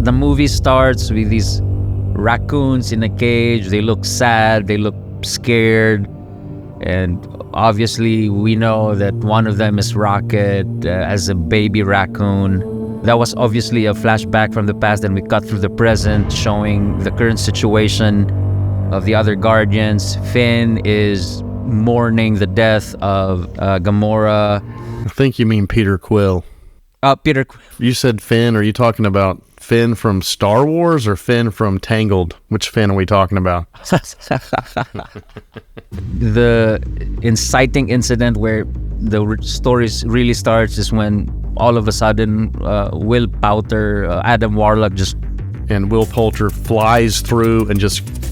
the movie starts with these raccoons in a cage. They look sad, they look scared, and obviously we know that one of them is Rocket as a baby raccoon. That was obviously a flashback from the past, and we cut through the present, showing the current situation of the other Guardians. Finn is mourning the death of Gamora. I think you mean Peter Quill. Peter Quill. You said Finn. Are you talking about Finn from Star Wars or Finn from Tangled? Which Finn are we talking about? The inciting incident where the story really starts is when all of a sudden Will Poulter, Adam Warlock and Will Poulter flies through and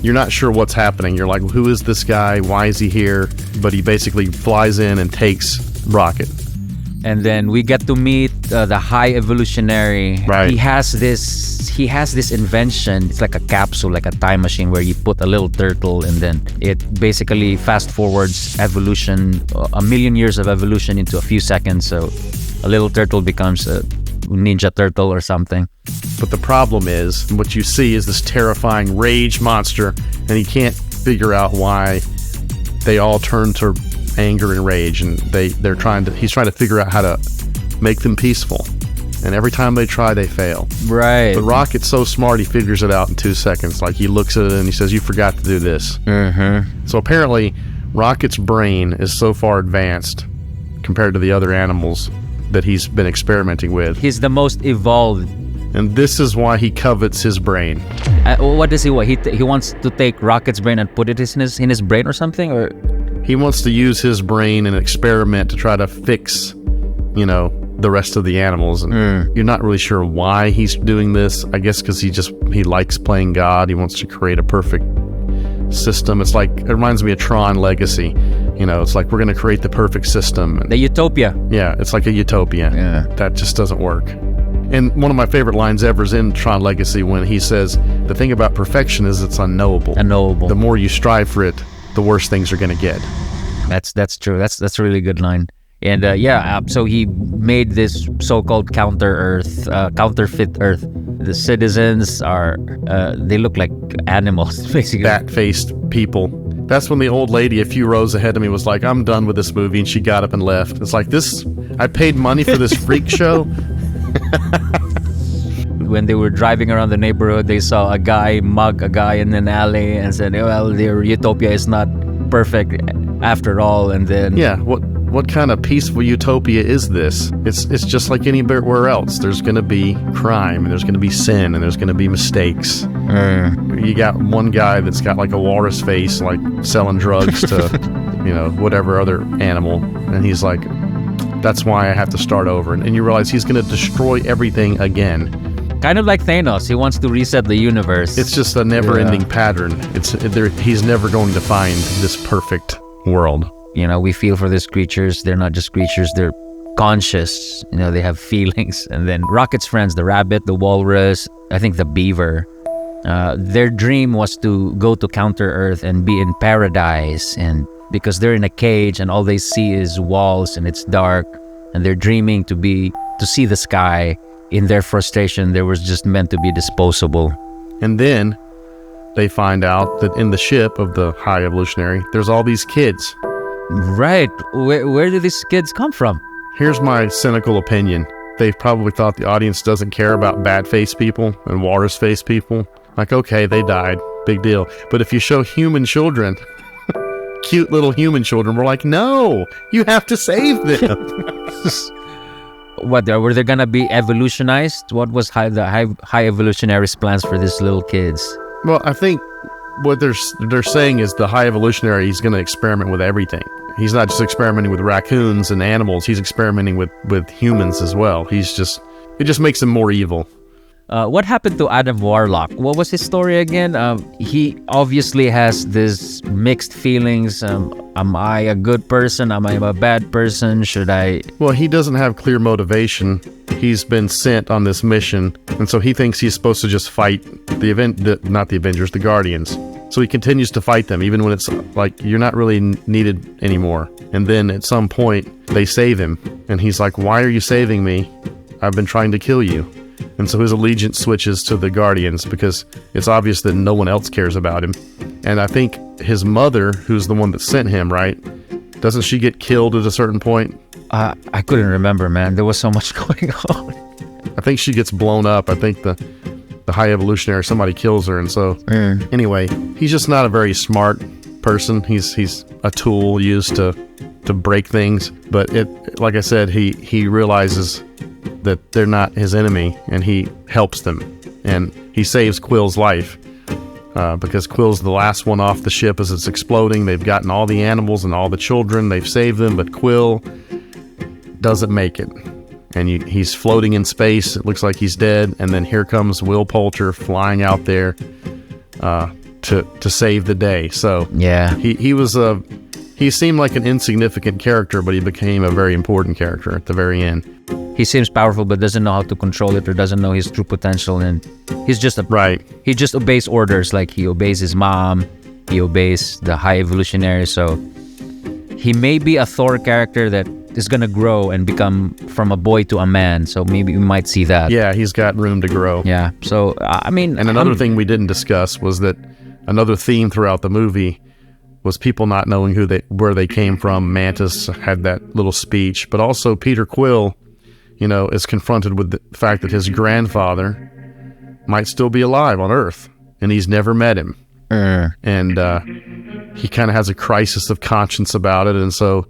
you're not sure what's happening. You're like, who is this guy? Why is he here? But he basically flies in and takes Rocket. And then we get to meet the High Evolutionary. Right. He has this invention. It's like a capsule, like a time machine, where you put a little turtle and then it basically fast forwards evolution, a million years of evolution into a few seconds. So a little turtle becomes a ninja turtle or something. But the problem is, what you see is this terrifying rage monster, and he can't figure out why they all turn to anger and rage, and he's trying to figure out how to make them peaceful. And every time they try, they fail. Right. But Rocket's so smart, he figures it out in 2 seconds. Like, he looks at it and he says, "You forgot to do this." Mm-hmm. So apparently, Rocket's brain is so far advanced compared to the other animals that he's been experimenting with. He's the most evolved. And this is why he covets his brain. What does he want? He wants to take Rocket's brain and put it in his brain or something? Or he wants to use his brain in an experiment to try to fix, the rest of the animals. And you're not really sure why he's doing this. I guess because he likes playing God. He wants to create a perfect system. It reminds me of Tron Legacy. It's like, we're going to create the perfect system. The utopia. Yeah, it's like a utopia. Yeah. That just doesn't work. And one of my favorite lines ever is in Tron Legacy when he says, the thing about perfection is it's unknowable. Unknowable. The more you strive for it, the worse things are going to get. That's true. That's a really good line. And so he made this so-called counterfeit Earth. The citizens they look like animals, basically. Bat-faced people. That's when the old lady a few rows ahead of me was like, "I'm done with this movie," and she got up and left. It's like, I paid money for this freak show. When they were driving around the neighborhood, they saw a guy mug a guy in an alley and said, "Well, their utopia is not perfect after all." And then what kind of peaceful utopia is this? It's just like anywhere else. There's going to be crime, and there's going to be sin, and there's going to be mistakes. You got one guy that's got like a walrus face, like selling drugs to whatever other animal, and he's like, "That's why I have to start over." And you realize he's going to destroy everything again. Kind of like Thanos. He wants to reset the universe. It's just a never-ending pattern. He's never going to find this perfect world. We feel for these creatures. They're not just creatures. They're conscious. They have feelings. And then Rocket's friends, the rabbit, the walrus, I think the beaver, their dream was to go to Counter-Earth and be in paradise. And because they're in a cage and all they see is walls and it's dark, and they're dreaming to see the sky. In their frustration, they were just meant to be disposable. And then they find out that in the ship of the High Evolutionary, there's all these kids. Right. Where do these kids come from? Here's my cynical opinion. They probably thought the audience doesn't care about bat-faced people and walrus-faced people. Like, okay, they died. Big deal. But if you show human children, cute little human children, we're like, no, you have to save them. What, were they gonna be evolutionized? What was the high evolutionary's plans for these little kids? Well, I think what they're saying is the High Evolutionary, he's going to experiment with everything. He's not just experimenting with raccoons and animals. He's experimenting with humans as well. It just makes him more evil. What happened to Adam Warlock? What was his story again? He obviously has this mixed feelings. Am I a good person? Am I a bad person? Should I? Well, he doesn't have clear motivation. He's been sent on this mission, and so he thinks he's supposed to just fight not the Avengers, the Guardians. So he continues to fight them, even when it's like, you're not really needed anymore. And then at some point, they save him, and he's like, "Why are you saving me? I've been trying to kill you." And so his allegiance switches to the Guardians because it's obvious that no one else cares about him. And I think his mother, who's the one that sent him, right? Doesn't she get killed at a certain point? I couldn't remember, man. There was so much going on. I think she gets blown up. I think the high evolutionary, somebody kills her. And so anyway, he's just not a very smart person. He's a tool used to break things. But like I said, he realizes that they're not his enemy, and he helps them. And he saves Quill's life because Quill's the last one off the ship as it's exploding. They've gotten all the animals and all the children. They've saved them, but Quill doesn't make it. And he's floating in space. It looks like he's dead. And then here comes Will Poulter flying out there to save the day. So yeah, he seemed like an insignificant character, but he became a very important character at the very end. He seems powerful, but doesn't know how to control it or doesn't know his true potential. And he's just he just obeys orders. Like he obeys his mom, he obeys the high evolutionary. So he may be a Thor character that is going to grow and become from a boy to a man. So maybe we might see that. Yeah, he's got room to grow. Yeah. So, I mean... And another thing we didn't discuss was that another theme throughout the movie was people not knowing where they came from. Mantis had that little speech. But also Peter Quill, is confronted with the fact that his grandfather might still be alive on Earth. And he's never met him. And he kind of has a crisis of conscience about it. And so...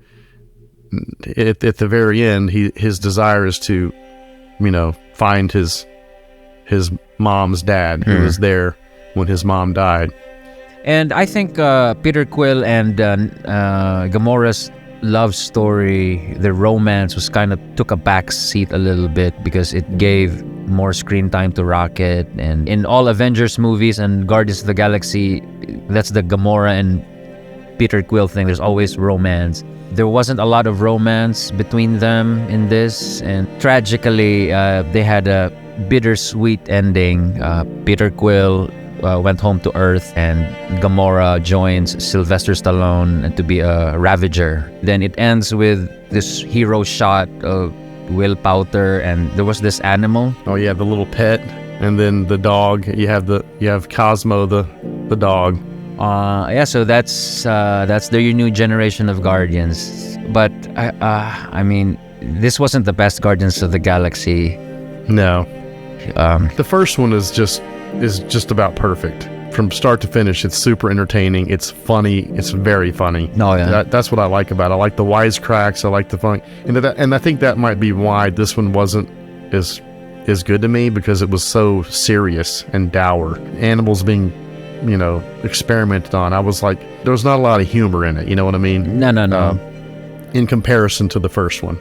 At the very end, his desire is to, find his mom's dad, who was there when his mom died. And I think Peter Quill and Gamora's love story, the romance was kind of took a back seat a little bit because it gave more screen time to Rocket. And in all Avengers movies and Guardians of the Galaxy, that's the Gamora and Peter Quill thing. There's always romance. There wasn't a lot of romance between them in this, and tragically, they had a bittersweet ending. Peter Quill went home to Earth, and Gamora joins Sylvester Stallone to be a Ravager. Then it ends with this hero shot of Will Poulter, and there was this animal. Oh yeah, the little pet, and then the dog. You have Cosmo, the dog. So that's their new generation of Guardians. But I mean, this wasn't the best Guardians of the Galaxy. No. The first one is just about perfect from start to finish. It's super entertaining. It's funny. It's very funny. Oh yeah. That's what I like about it. I like the wisecracks. I like the fun, and I think that might be why this one wasn't as good to me, because it was so serious and dour. Animals being experimented on. I was like, there was not a lot of humor in it. You know what I mean? No. In comparison to the first one.